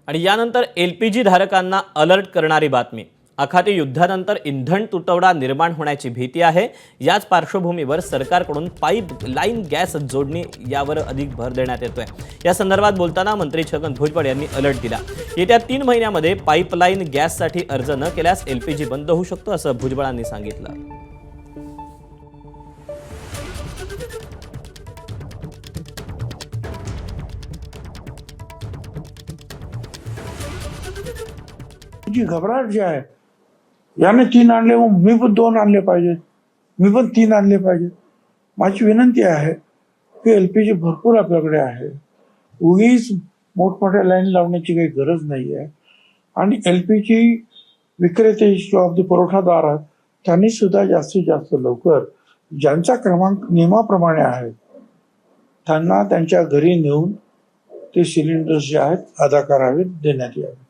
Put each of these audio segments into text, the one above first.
आणि यानंतर LPG धारकांना अलर्ट करणारी बातमी। आखाती युद्धानंतर इंधन तुटवडा निर्माण होण्याची भीती आहे। याच पार्श्वभूमीवर सरकारकडून पाईपलाईन गॅस जोडणी यावर अधिक भर देण्यात येतोय। या संदर्भात बोलताना मंत्री छगन भुजबळ यांनी अलर्ट दिला। येत्या 3 महिन्यांमध्ये पाईपलाईन गॅससाठी अर्ज न केल्यास LPG बंद होऊ शकतो असं भुजबळांनी सांगितलं। जी घबराहट जी आहे, याने 3 आणले मग मी पण 2 आणले पाहिजेत, मी पण 3 आणले पाहिजेत। माझी विनंती आहे की LPG भरपूर आपल्याकडे आहे, उगीच मोठमोठ्या लाईन लावण्याची काही गरज नाही आहे। आणि LPG विक्रेते किंवा पुरवठादार आहेत त्यांनी सुद्धा जास्तीत जास्त लवकर ज्यांचा क्रमांक नियमाप्रमाणे आहे त्यांना त्यांच्या घरी नेऊन ते सिलेंडर्स जे आहेत अदा करावेत, देण्यात यावे।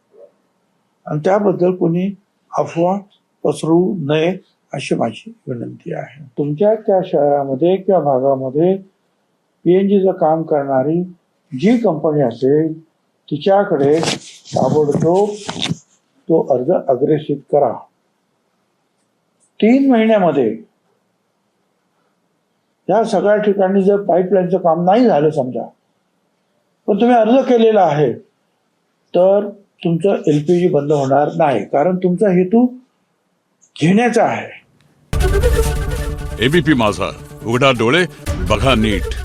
आणि त्याबद्दल कोणी अफवा पसरवू नये अशी माझी विनंती आहे। तुमच्या त्या शहरामध्ये किंवा भागामध्ये PNGचं काम करणारी जी कंपनी असेल तिच्याकडे ताबडतोब तो अर्ज अग्रेसित करा। 3 महिन्यामध्ये या सगळ्या ठिकाणी जर पाईपलाईनचं काम नाही झालं समजा, पण तुम्ही अर्ज केलेला आहे, तर तुमचं LPG बंद होणार नाही, कारण तुमचा हेतू घेण्याचा आहे। ABP माझा, उघडा डोळे बघा नीट।